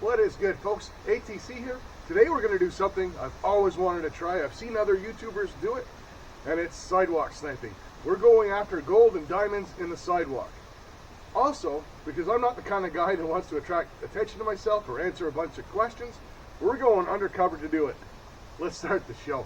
What is good, folks? ATC here. Today we're going to do something I've always wanted to try. I've seen other YouTubers do it, and it's sidewalk sniping. We're going after gold and diamonds in the sidewalk. Also, because I'm not the kind of guy that wants to attract attention to myself or answer a bunch of questions, we're going undercover to do it. Let's start the show.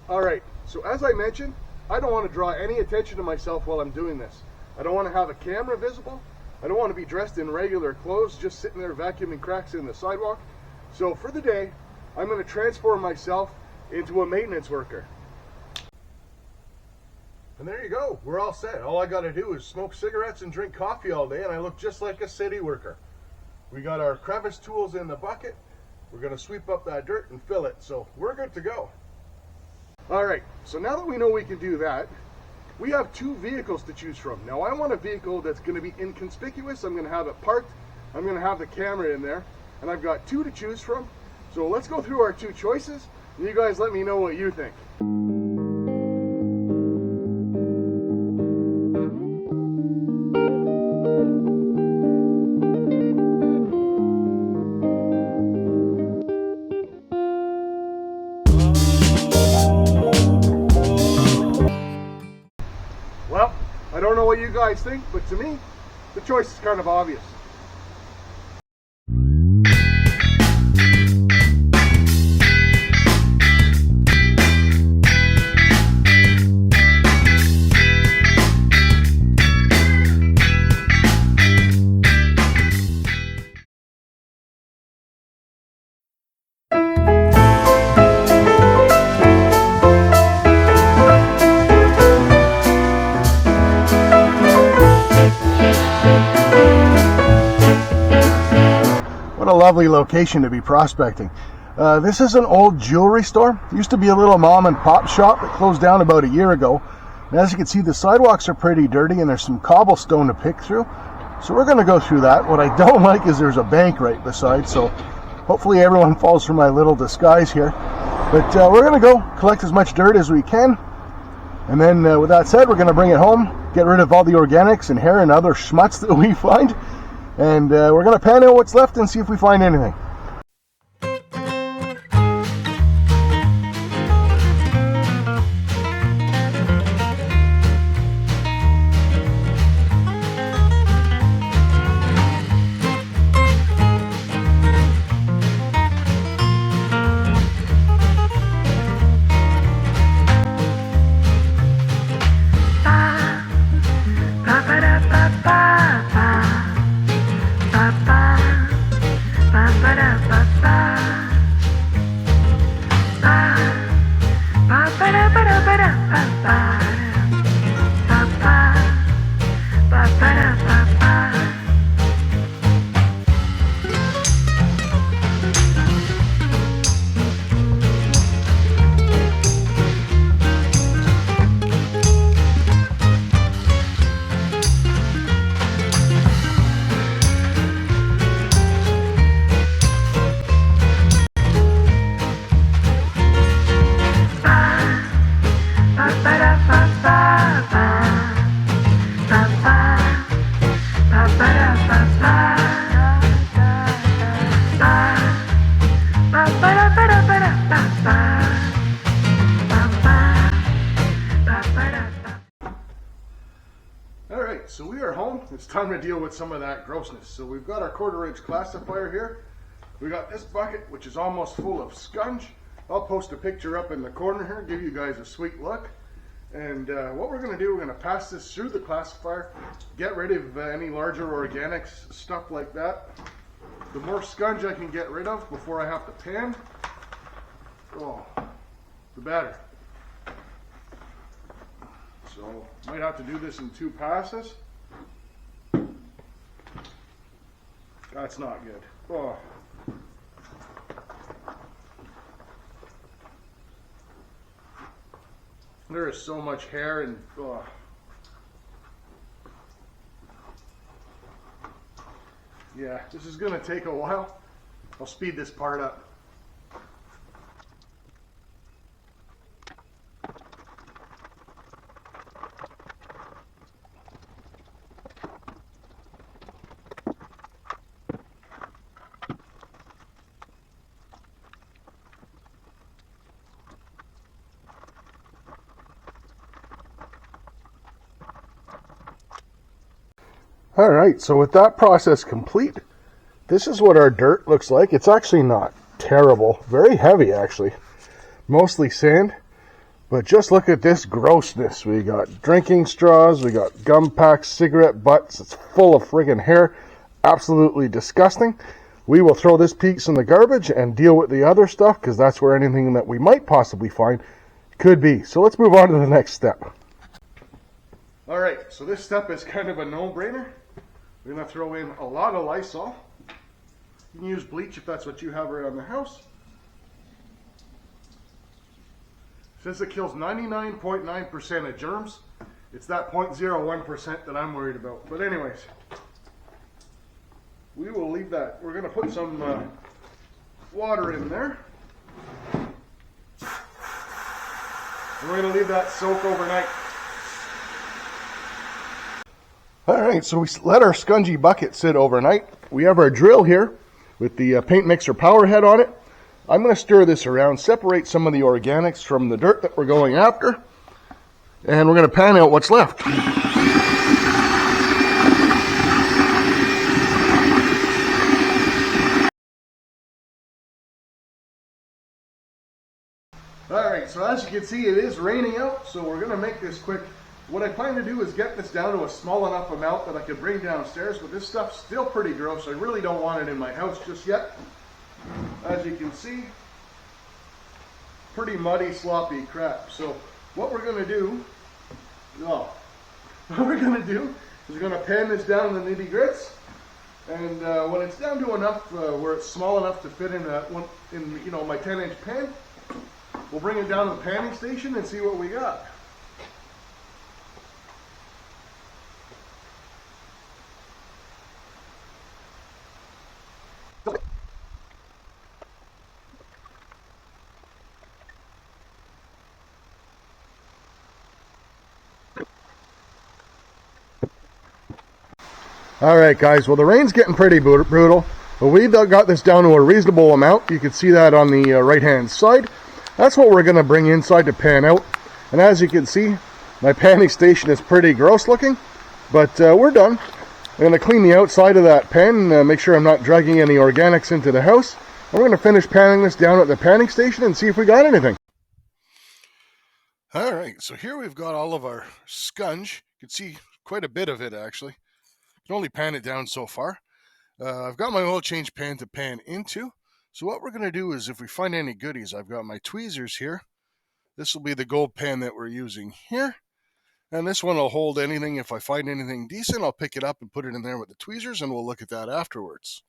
Alright, so as I mentioned, I don't want to draw any attention to myself while I'm doing this. I don't want to have a camera visible. I don't want to be dressed in regular clothes, just sitting there vacuuming cracks in the sidewalk. So for the day, I'm going to transform myself into a maintenance worker. And there you go, we're all set. All I got to do is smoke cigarettes and drink coffee all day, and I look just like a city worker. We got our crevice tools in the bucket. We're going to sweep up that dirt and fill it, so we're good to go. Alright, so now that we know we can do that, we have two vehicles to choose from. Now I want a vehicle that's going to be inconspicuous. I'm going to have it parked. I'm going to have the camera in there. And I've got two to choose from. So let's go through our two choices. And you guys let me know what you think. Well, I don't know what you guys think, but to me, the choice is kind of obvious. What a lovely location to be prospecting. This is an old jewelry store. It used to be a little mom and pop shop that closed down about a year ago. And as you can see, the sidewalks are pretty dirty and there's some cobblestone to pick through. So we're going to go through that. What I don't like is there's a bank right beside, so hopefully everyone falls for my little disguise here. But we're going to go collect as much dirt as we can. And then with that said, we're going to bring it home, get rid of all the organics and hair and other schmutz that we find. And we're going to pan out what's left and see if we find anything. Alright, so we are home. It's time to deal with some of that grossness. So we've got our 1/4 inch classifier here. We got this bucket, which is almost full of scunge. I'll post a picture up in the corner here, give you guys a sweet look. And what we're going to do, we're going to pass this through the classifier, get rid of any larger organics, stuff like that. The more scunge I can get rid of before I have to pan, the better. So might have to do this in 2 passes. That's not good. Oh. There is so much hair and Yeah, this is gonna take a while. I'll speed this part up. All right, so with that process complete, this is what our dirt looks like. It's actually not terrible, very heavy actually, mostly sand, but just look at this grossness. We got drinking straws, we got gum packs, cigarette butts, it's full of friggin' hair, absolutely disgusting. We will throw this piece in the garbage and deal with the other stuff because that's where anything that we might possibly find could be. So let's move on to the next step. All right, so this step is kind of a no-brainer. We're going to throw in a lot of Lysol. You can use bleach if that's what you have around the house. Since it kills 99.9% of germs, it's that 0.01% that I'm worried about. But anyways, we will leave that. We're going to put some water in there. And we're going to leave that soak overnight. Alright, so we let our scungy bucket sit overnight. We have our drill here with the paint mixer power head on it. I'm going to stir this around, separate some of the organics from the dirt that we're going after, and we're going to pan out what's left. Alright, so as you can see, it is raining out, so we're going to make this quick. What I plan to do is get this down to a small enough amount that I could bring downstairs, but this stuff's still pretty gross. I really don't want it in my house just yet. As you can see, pretty muddy, sloppy crap. So what we're going to do, is we're going to pan this down in the nitty grits, and when it's down to enough where it's small enough to fit in my 10-inch pan, we'll bring it down to the panning station and see what we got. Alright guys, well the rain's getting pretty brutal, but we got this down to a reasonable amount. You can see that on the right hand side. That's what we're going to bring inside to pan out. And as you can see, my panning station is pretty gross looking, but we're done. I'm going to clean the outside of that pan, make sure I'm not dragging any organics into the house. And we're going to finish panning this down at the panning station and see if we got anything. Alright, so here we've got all of our scunge. You can see quite a bit of it actually. Can only pan it down so far. I've got my oil change pan to pan into. So what we're going to do is if we find any goodies, I've got my tweezers here. This will be the gold pan that we're using here. And this one will hold anything. If I find anything decent, I'll pick it up and put it in there with the tweezers and we'll look at that afterwards.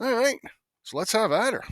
All right, so let's have at her.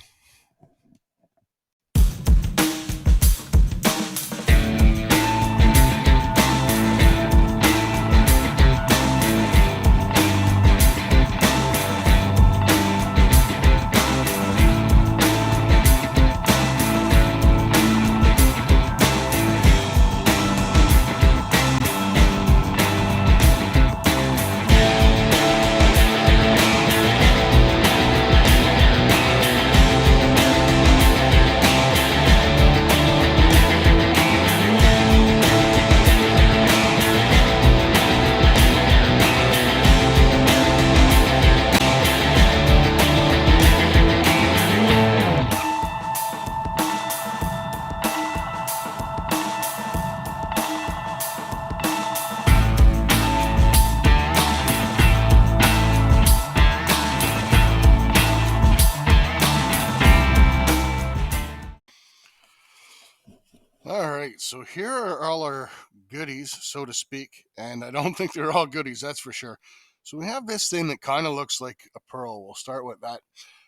Alright, so here are all our goodies, so to speak, and I don't think they're all goodies, that's for sure. So we have this thing that kind of looks like a pearl. We'll start with that.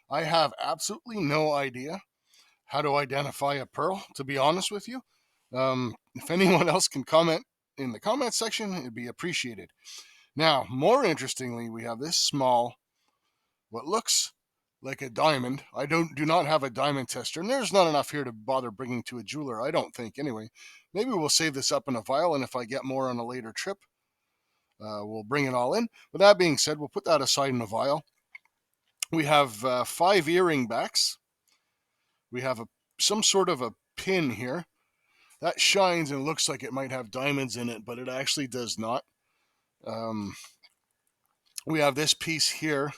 I have absolutely no idea how to identify a pearl, to be honest with you. If anyone else can comment in the comment section, it'd be appreciated. Now, more interestingly, we have this small what looks like a diamond. I do not have a diamond tester, and there's not enough here to bother bringing to a jeweler, I don't think, anyway. Maybe we'll save this up in a vial, and if I get more on a later trip, we'll bring it all in. With that being said, we'll put that aside in a vial. We have 5 earring backs. We have some sort of a pin here. That shines and looks like it might have diamonds in it, but it actually does not. We have this piece here.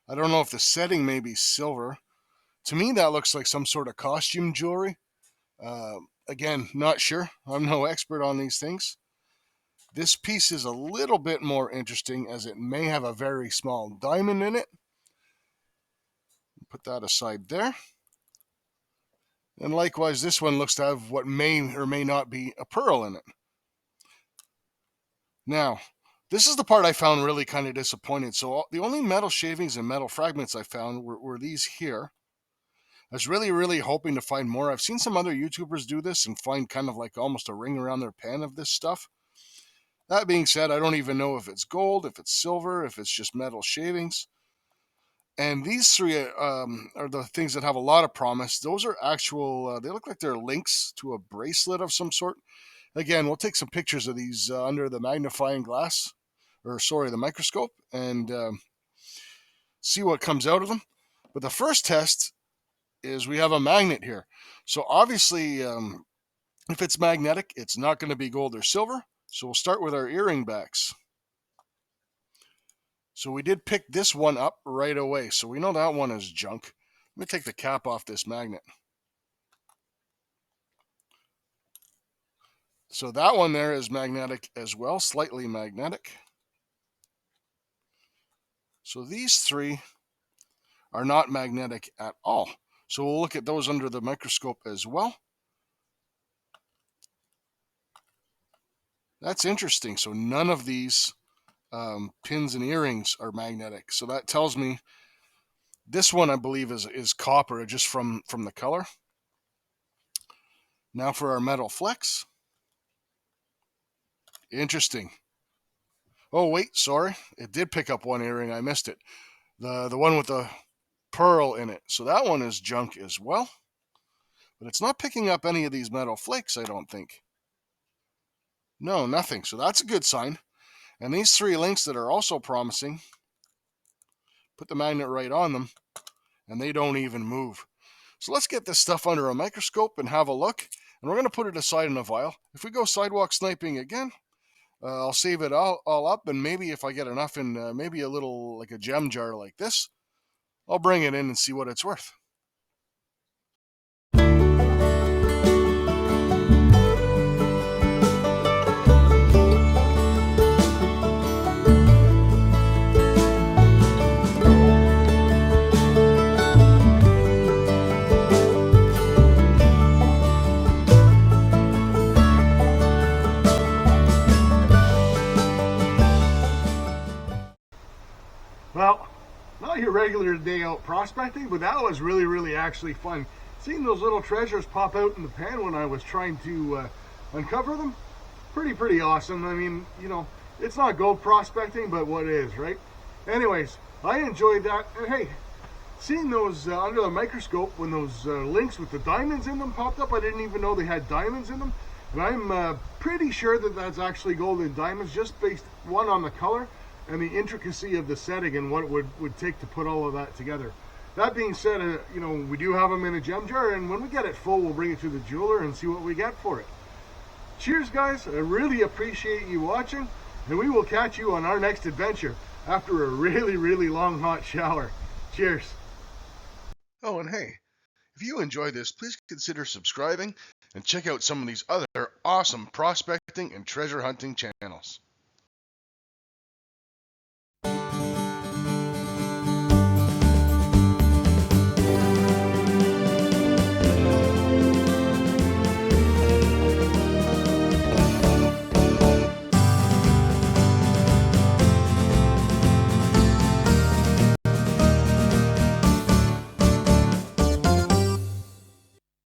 I don't know if the setting may be silver. To me, that looks like some sort of costume jewelry. Again, not sure. I'm no expert on these things. This piece is a little bit more interesting as it may have a very small diamond in it. Put that aside there. And likewise, this one looks to have what may or may not be a pearl in it. Now, this is the part I found really kind of disappointing. So the only metal shavings and metal fragments I found were these here. I was really hoping to find more. I've seen some other YouTubers do this and find kind of like almost a ring around their pan of this stuff. That being said, I don't even know if it's gold, if it's silver, if it's just metal shavings. And these 3 are the things that have a lot of promise. Those are actual, they look like they're links to a bracelet of some sort. Again, we'll take some pictures of these under the magnifying glass, the microscope, and see what comes out of them. But the first test is we have a magnet here. So obviously, if it's magnetic, it's not going to be gold or silver. So we'll start with our earring backs. So we did pick this one up right away. So we know that one is junk. Let me take the cap off this magnet. So that one there is magnetic as well, slightly magnetic. So these 3 are not magnetic at all. So we'll look at those under the microscope as well. That's interesting. So none of these pins and earrings are magnetic. So that tells me this one, I believe, is copper just from the color. Now for our metal flex. Interesting. Oh, wait, sorry. It did pick up one earring. I missed it. The one with the pearl in it. So that one is junk as well. But it's not picking up any of these metal flakes, I don't think. No, nothing. So that's a good sign. And these 3 links that are also promising, put the magnet right on them, and they don't even move. So let's get this stuff under a microscope and have a look. And we're going to put it aside in a vial. If we go sidewalk sniping again, I'll save it all up, and maybe if I get enough in maybe a little, like a gem jar like this, I'll bring it in and see what it's worth. Well, not your regular day out prospecting, but that was really actually fun. Seeing those little treasures pop out in the pan when I was trying to uncover them, pretty awesome. I mean, you know, it's not gold prospecting, but what is, right? Anyways, I enjoyed that. And hey, seeing those under the microscope when those links with the diamonds in them popped up, I didn't even know they had diamonds in them. And I'm pretty sure that that's actually gold and diamonds, just based, one, on the color, and the intricacy of the setting and what it would take to put all of that together. That being said, you know, we do have them in a gem jar, and when we get it full, we'll bring it to the jeweler and see what we get for it. Cheers, guys. I really appreciate you watching, and we will catch you on our next adventure after a really long hot shower. Cheers. Oh, and hey, if you enjoyed this, please consider subscribing and check out some of these other awesome prospecting and treasure hunting channels.